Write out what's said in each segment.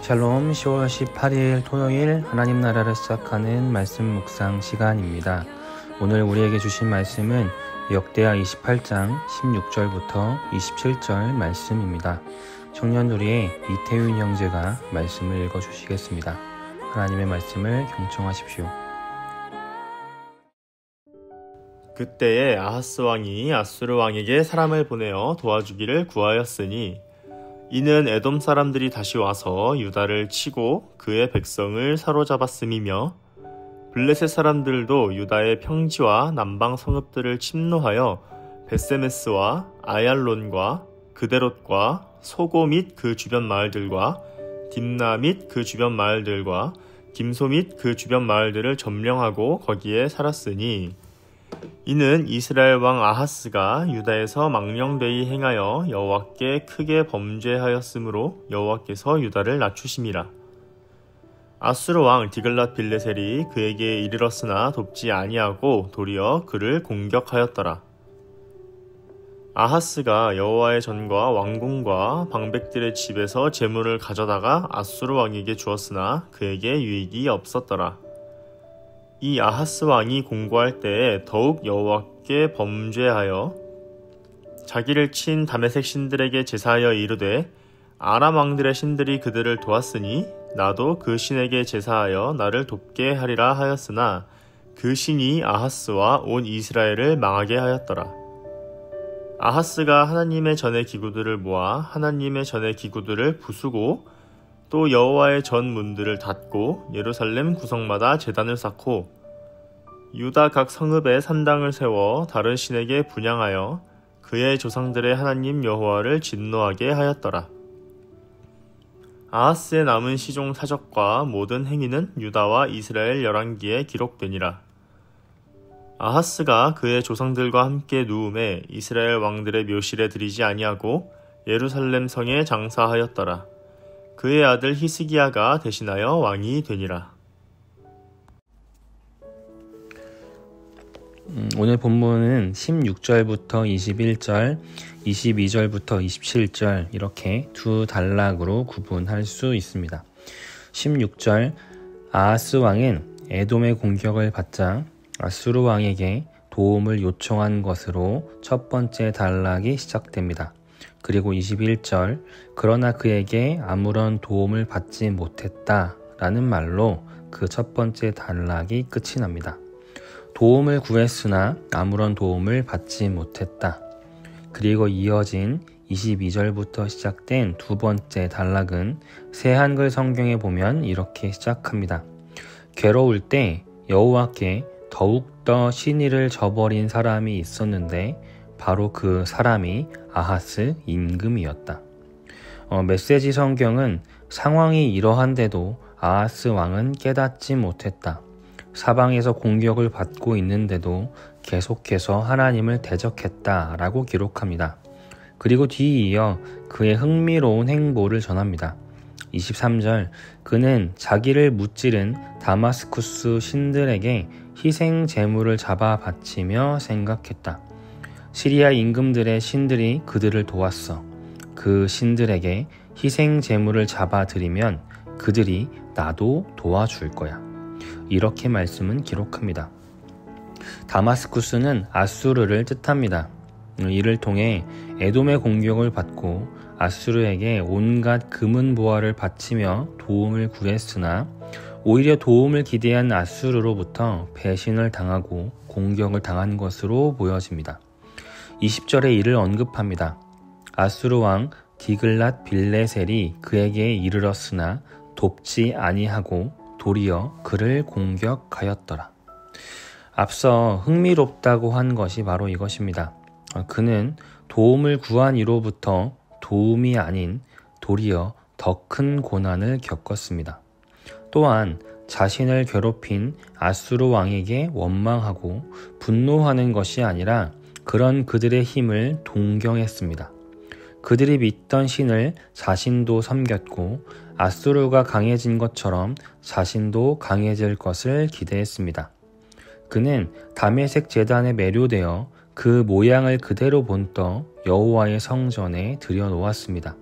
샬롬 10월 18일 토요일 하나님 나라를 시작하는 말씀 묵상 시간입니다. 오늘 우리에게 주신 말씀은 역대하 28장 16절부터 27절 말씀입니다. 청년누리의 이태윤 형제가 말씀을 읽어주시겠습니다. 하나님의 말씀을 경청하십시오. 그때에 아하스 왕이 아수르 왕에게 사람을 보내어 도와주기를 구하였으니 이는 에돔 사람들이 다시 와서 유다를 치고 그의 백성을 사로잡았음이며 블레셋 사람들도 유다의 평지와 남방 성읍들을 침노하여 벳세메스와 아얄론과 그데롯과 소고 및 그 주변 마을들과 딥나 및 그 주변 마을들과 김소 및 그 주변 마을들을 점령하고 거기에 살았으니 이는 이스라엘 왕 아하스가 유다에서 망령되이 행하여 여호와께 크게 범죄하였으므로 여호와께서 유다를 낮추심이라. 아수르 왕 디글랏 빌레셀이 그에게 이르렀으나 돕지 아니하고 도리어 그를 공격하였더라. 아하스가 여호와의 전과 왕궁과 방백들의 집에서 재물을 가져다가 아수르 왕에게 주었으나 그에게 유익이 없었더라. 이 아하스 왕이 공고할 때에 더욱 여호와께 범죄하여 자기를 친 다메섹 신들에게 제사하여 이르되 아람 왕들의 신들이 그들을 도왔으니 나도 그 신에게 제사하여 나를 돕게 하리라 하였으나 그 신이 아하스와 온 이스라엘을 망하게 하였더라. 아하스가 하나님의 전의 기구들을 모아 하나님의 전의 기구들을 부수고 또 여호와의 전 문들을 닫고 예루살렘 구성마다 제단을 쌓고 유다 각 성읍에 산당을 세워 다른 신에게 분향하여 그의 조상들의 하나님 여호와를 진노하게 하였더라. 아하스의 남은 시종 사적과 모든 행위는 유다와 이스라엘 열왕기에 기록되니라. 아하스가 그의 조상들과 함께 누움에 이스라엘 왕들의 묘실에 들이지 아니하고 예루살렘 성에 장사하였더라. 그의 아들 히스기야가 대신하여 왕이 되니라. 오늘 본문은 16절부터 21절, 22절부터 27절 이렇게 두 단락으로 구분할 수 있습니다. 16절 아하스 왕은 에돔의 공격을 받자 아수르 왕에게 도움을 요청한 것으로 첫 번째 단락이 시작됩니다. 그리고 21절 그러나 그에게 아무런 도움을 받지 못했다 라는 말로 그 첫 번째 단락이 끝이 납니다. 도움을 구했으나 아무런 도움을 받지 못했다. 그리고 이어진 22절부터 시작된 두 번째 단락은 새 한글 성경에 보면 이렇게 시작합니다. 괴로울 때 여호와께 더욱더 신의를 저버린 사람이 있었는데 바로 그 사람이 아하스 임금이었다. 메시지 성경은 상황이 이러한데도 아하스 왕은 깨닫지 못했다. 사방에서 공격을 받고 있는데도 계속해서 하나님을 대적했다 라고 기록합니다. 그리고 뒤이어 그의 흥미로운 행보를 전합니다. 23절 그는 자기를 무찌른 다마스쿠스 신들에게 희생 제물을 잡아 바치며 생각했다. 시리아 임금들의 신들이 그들을 도왔어. 그 신들에게 희생 제물을 잡아 드리면 그들이 나도 도와줄 거야. 이렇게 말씀은 기록합니다. 다마스쿠스는 아수르를 뜻합니다. 이를 통해 에돔의 공격을 받고 아수르에게 온갖 금은보화를 바치며 도움을 구했으나 오히려 도움을 기대한 아수르로부터 배신을 당하고 공격을 당한 것으로 보여집니다. 20절에 이를 언급합니다. 아수르 왕 디글랏 빌레셀이 그에게 이르렀으나 돕지 아니하고 도리어 그를 공격하였더라. 앞서 흥미롭다고 한 것이 바로 이것입니다. 그는 도움을 구한 이로부터 도움이 아닌 도리어 더 큰 고난을 겪었습니다. 또한 자신을 괴롭힌 아수르 왕에게 원망하고 분노하는 것이 아니라 그런 그들의 힘을 동경했습니다. 그들이 믿던 신을 자신도 섬겼고 아수르가 강해진 것처럼 자신도 강해질 것을 기대했습니다. 그는 다메섹 제단에 매료되어 그 모양을 그대로 본떠 여호와의 성전에 들여놓았습니다.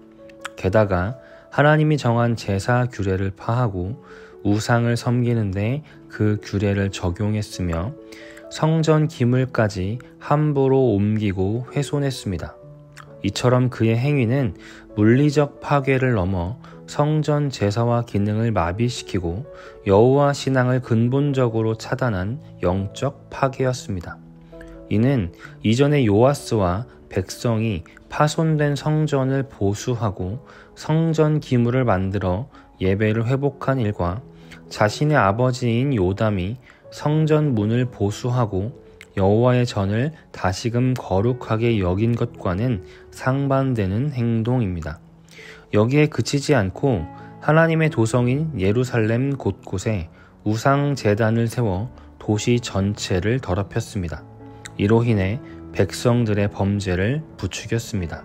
게다가 하나님이 정한 제사 규례를 파하고 우상을 섬기는데 그 규례를 적용했으며 성전 기물까지 함부로 옮기고 훼손했습니다. 이처럼 그의 행위는 물리적 파괴를 넘어 성전 제사와 기능을 마비시키고 여호와 신앙을 근본적으로 차단한 영적 파괴였습니다. 이는 이전에 요아스와 백성이 파손된 성전을 보수하고 성전 기물을 만들어 예배를 회복한 일과 자신의 아버지인 요담이 성전 문을 보수하고 여호와의 전을 다시금 거룩하게 여긴 것과는 상반되는 행동입니다. 여기에 그치지 않고 하나님의 도성인 예루살렘 곳곳에 우상 제단을 세워 도시 전체를 더럽혔습니다. 이로 인해 백성들의 범죄를 부추겼습니다.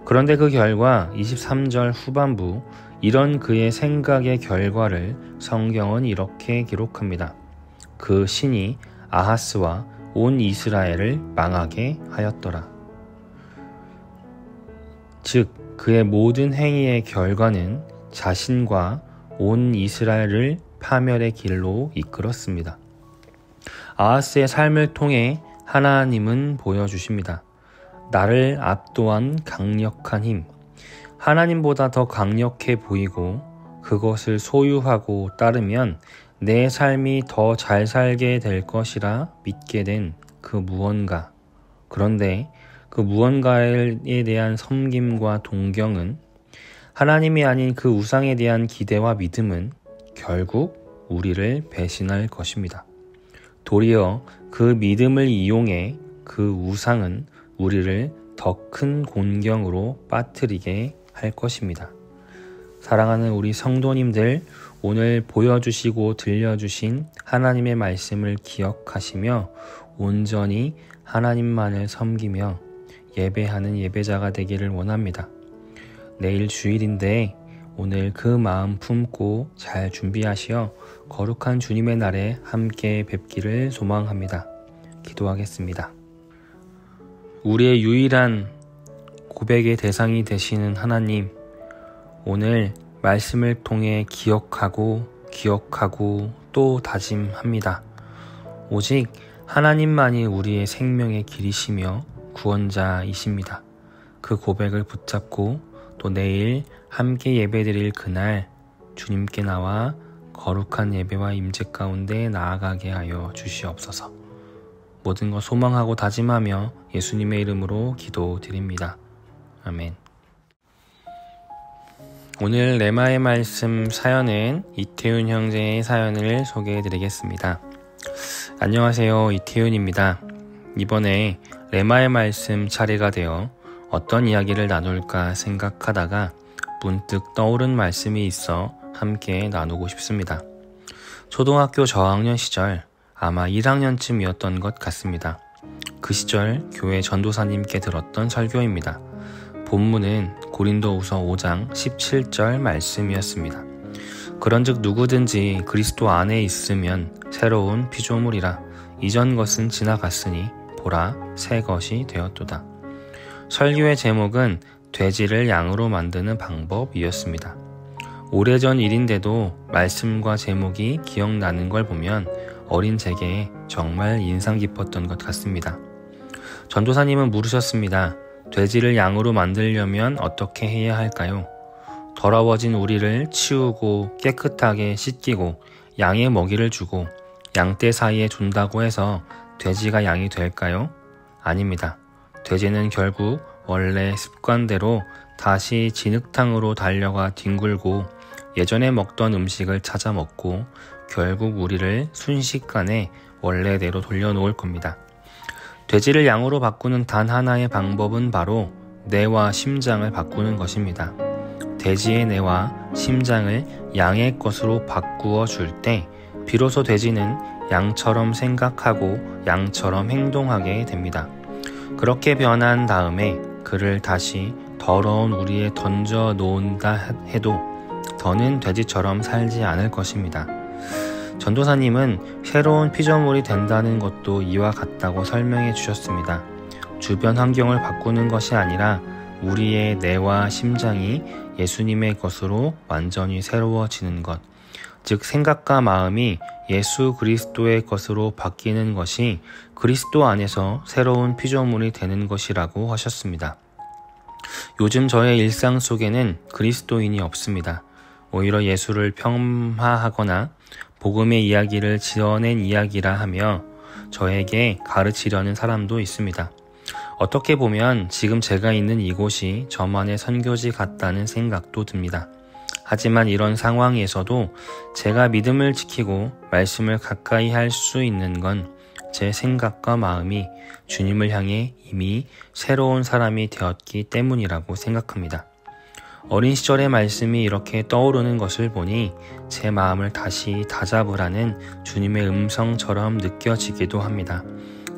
그런데 그 결과 23절 후반부 이런 그의 생각의 결과를 성경은 이렇게 기록합니다. 그 신이 아하스와 온 이스라엘을 망하게 하였더라. 즉 그의 모든 행위의 결과는 자신과 온 이스라엘을 파멸의 길로 이끌었습니다. 아하스의 삶을 통해 하나님은 보여주십니다. 나를 압도한 강력한 힘, 하나님보다 더 강력해 보이고 그것을 소유하고 따르면 내 삶이 더 잘 살게 될 것이라 믿게 된 그 무언가. 그런데 그 무언가에 대한 섬김과 동경은 하나님이 아닌 그 우상에 대한 기대와 믿음은 결국 우리를 배신할 것입니다. 도리어 그 믿음을 이용해 그 우상은 우리를 더 큰 곤경으로 빠뜨리게 할 것입니다. 사랑하는 우리 성도님들, 오늘 보여주시고 들려주신 하나님의 말씀을 기억하시며 온전히 하나님만을 섬기며 예배하는 예배자가 되기를 원합니다. 내일 주일인데 오늘 그 마음 품고 잘 준비하시어 거룩한 주님의 날에 함께 뵙기를 소망합니다. 기도하겠습니다. 우리의 유일한 고백의 대상이 되시는 하나님, 오늘 말씀을 통해 기억하고 또 다짐합니다. 오직 하나님만이 우리의 생명의 길이시며 구원자이십니다. 그 고백을 붙잡고 또 내일 함께 예배드릴 그날 주님께 나와 거룩한 예배와 임재 가운데 나아가게 하여 주시옵소서. 모든 것 소망하고 다짐하며 예수님의 이름으로 기도드립니다. 아멘. 오늘 레마의 말씀 사연은 이태윤 형제의 사연을 소개해드리겠습니다. 안녕하세요, 이태윤입니다. 이번에 레마의 말씀 차례가 되어 어떤 이야기를 나눌까 생각하다가 문득 떠오른 말씀이 있어 함께 나누고 싶습니다. 초등학교 저학년 시절 아마 1학년쯤이었던 것 같습니다. 그 시절 교회 전도사님께 들었던 설교입니다. 본문은 고린도후서 5장 17절 말씀이었습니다. 그런즉 누구든지 그리스도 안에 있으면 새로운 피조물이라 이전 것은 지나갔으니 보라 새 것이 되었도다. 설교의 제목은 돼지를 양으로 만드는 방법이었습니다. 오래전 일인데도 말씀과 제목이 기억나는 걸 보면 어린 제게 정말 인상 깊었던 것 같습니다. 전도사님은 물으셨습니다. 돼지를 양으로 만들려면 어떻게 해야 할까요? 더러워진 우리를 치우고 깨끗하게 씻기고 양의 먹이를 주고 양떼 사이에 둔다고 해서 돼지가 양이 될까요? 아닙니다. 돼지는 결국 원래 습관대로 다시 진흙탕으로 달려가 뒹굴고 예전에 먹던 음식을 찾아 먹고 결국 우리를 순식간에 원래대로 돌려놓을 겁니다. 돼지를 양으로 바꾸는 단 하나의 방법은 바로 뇌와 심장을 바꾸는 것입니다. 돼지의 뇌와 심장을 양의 것으로 바꾸어 줄 때 비로소 돼지는 양처럼 생각하고 양처럼 행동하게 됩니다. 그렇게 변한 다음에 그를 다시 더러운 우리에 던져 놓은다 해도 더는 돼지처럼 살지 않을 것입니다. 전도사님은 새로운 피조물이 된다는 것도 이와 같다고 설명해 주셨습니다. 주변 환경을 바꾸는 것이 아니라 우리의 뇌와 심장이 예수님의 것으로 완전히 새로워지는 것, 즉 생각과 마음이 예수 그리스도의 것으로 바뀌는 것이 그리스도 안에서 새로운 피조물이 되는 것이라고 하셨습니다. 요즘 저의 일상 속에는 그리스도인이 없습니다. 오히려 예수를 폄하하거나 복음의 이야기를 지어낸 이야기라 하며 저에게 가르치려는 사람도 있습니다. 어떻게 보면 지금 제가 있는 이곳이 저만의 선교지 같다는 생각도 듭니다. 하지만 이런 상황에서도 제가 믿음을 지키고 말씀을 가까이 할 수 있는 건 제 생각과 마음이 주님을 향해 이미 새로운 사람이 되었기 때문이라고 생각합니다. 어린 시절의 말씀이 이렇게 떠오르는 것을 보니 제 마음을 다시 다잡으라는 주님의 음성처럼 느껴지기도 합니다.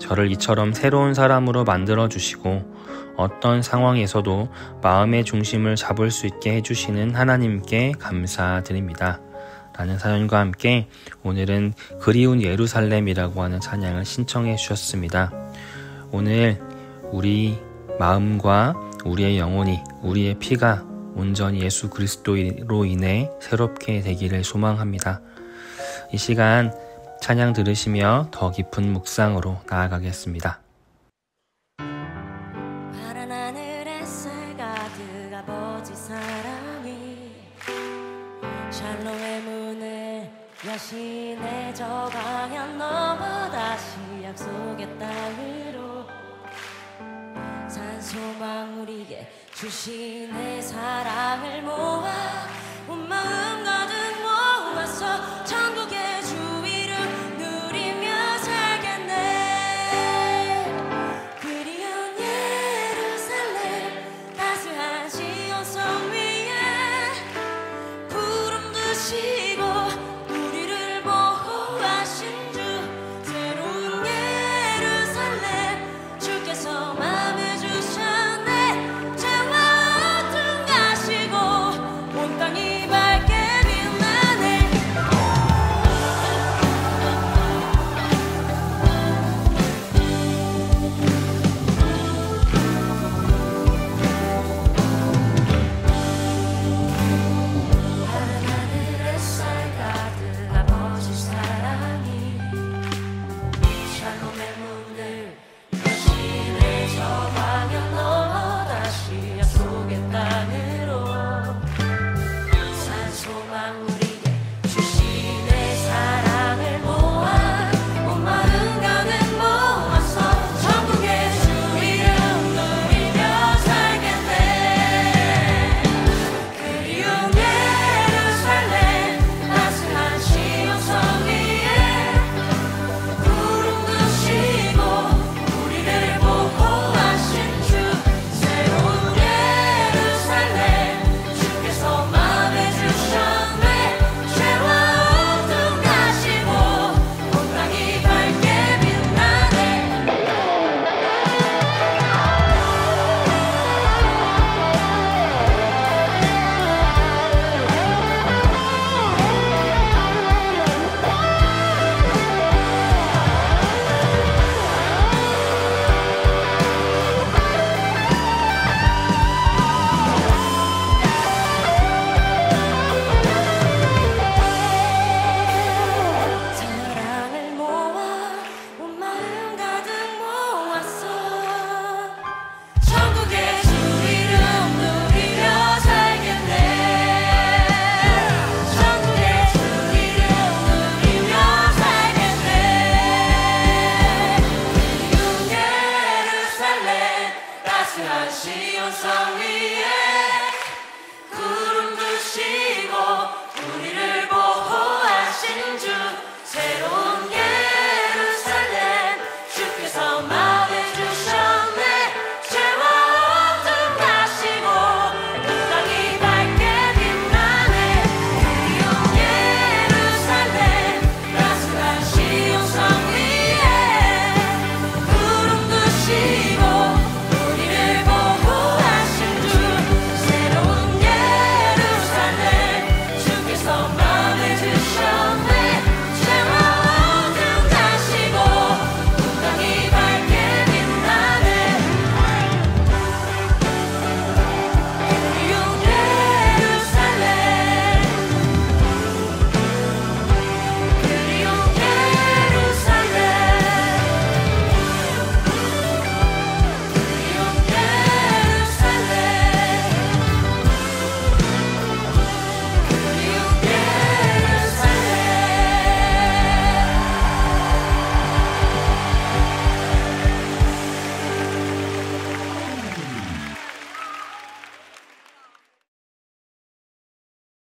저를 이처럼 새로운 사람으로 만들어주시고 어떤 상황에서도 마음의 중심을 잡을 수 있게 해주시는 하나님께 감사드립니다. 라는 사연과 함께 오늘은 그리운 예루살렘이라고 하는 찬양을 신청해 주셨습니다. 오늘 우리 마음과 우리의 영혼이, 우리의 피가 온전히 예수 그리스도로 인해 새롭게 되기를 소망합니다. 이 시간 찬양 들으시며 더 깊은 묵상으로 나아가겠습니다. 파란 하늘 햇살 가득 아버지 사랑이 샬롬의 문을 여신의 저 방향 넘어 다시 약속의 땅으로 산 소망 우리에게 주신 내 사랑을